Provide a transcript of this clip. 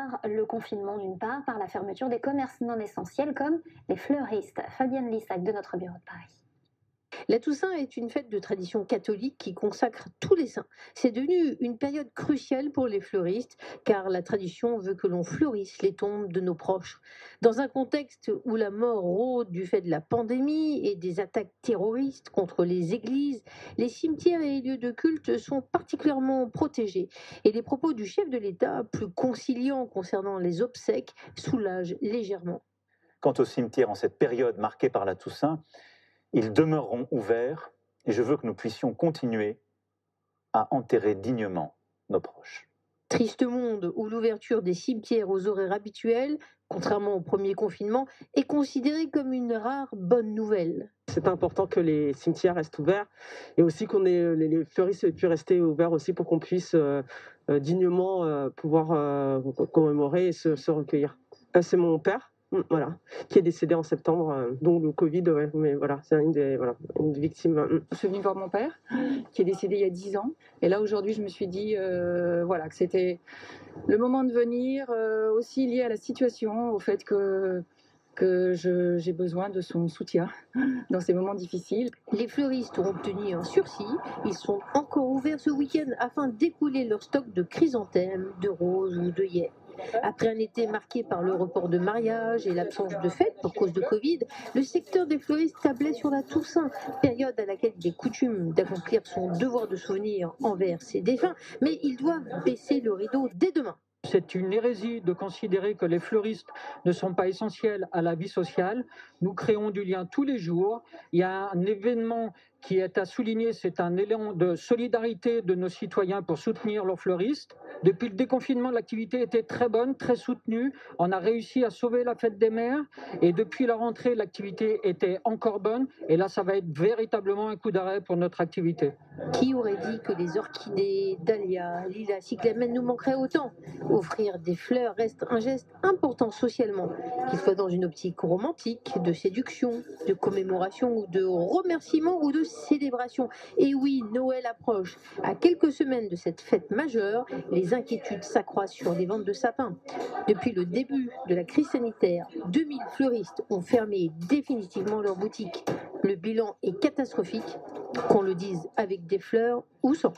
par le confinement d'une part, par la fermeture des commerces non essentiels comme les fleuristes. Fabienne Lissac de notre bureau de Paris. La Toussaint est une fête de tradition catholique qui consacre tous les saints. C'est devenu une période cruciale pour les fleuristes, car la tradition veut que l'on fleurisse les tombes de nos proches. Dans un contexte où la mort rôde du fait de la pandémie et des attaques terroristes contre les églises, les cimetières et les lieux de culte sont particulièrement protégés. Et les propos du chef de l'État, plus conciliants concernant les obsèques, soulagent légèrement. Quant aux cimetières en cette période marquée par la Toussaint, ils demeureront ouverts et je veux que nous puissions continuer à enterrer dignement nos proches. Triste monde où l'ouverture des cimetières aux horaires habituels, contrairement au premier confinement, est considérée comme une rare bonne nouvelle. C'est important que les cimetières restent ouverts et aussi qu'on ait les fleuristes aient pu rester ouverts aussi pour qu'on puisse dignement pouvoir commémorer et se recueillir. C'est mon père. Voilà, qui est décédé en septembre, dont le Covid, ouais, mais voilà, c'est une victime. Je suis venue voir mon père, qui est décédé il y a 10 ans. Et là, aujourd'hui, je me suis dit voilà, que c'était le moment de venir, aussi lié à la situation, au fait que j'ai besoin de son soutien dans ces moments difficiles. Les fleuristes ont obtenu un sursis. Ils sont encore ouverts ce week-end afin d'écouler leur stock de chrysanthèmes, de roses ou d'œillets. Après un été marqué par le report de mariage et l'absence de fêtes pour cause de Covid, le secteur des fleuristes tablait sur la Toussaint, période à laquelle il est coutume d'accomplir son devoir de souvenir envers ses défunts, mais ils doivent baisser le rideau dès demain. C'est une hérésie de considérer que les fleuristes ne sont pas essentiels à la vie sociale. Nous créons du lien tous les jours. Il y a un événement qui est à souligner, c'est un élan de solidarité de nos citoyens pour soutenir leurs fleuristes. Depuis le déconfinement, l'activité était très bonne, très soutenue. On a réussi à sauver la fête des mères et depuis la rentrée, l'activité était encore bonne. Et là, ça va être véritablement un coup d'arrêt pour notre activité. Qui aurait dit que les orchidées, dahlias, lilas, cyclamènes nous manqueraient autant? Offrir des fleurs reste un geste important socialement, qu'il soit dans une optique romantique, de séduction, de commémoration ou de remerciement ou de célébration. Et oui, Noël approche. À quelques semaines de cette fête majeure, les inquiétudes s'accroissent sur les ventes de sapins. Depuis le début de la crise sanitaire, 2000 fleuristes ont fermé définitivement leurs boutiques. Le bilan est catastrophique, qu'on le dise avec des fleurs ou sans.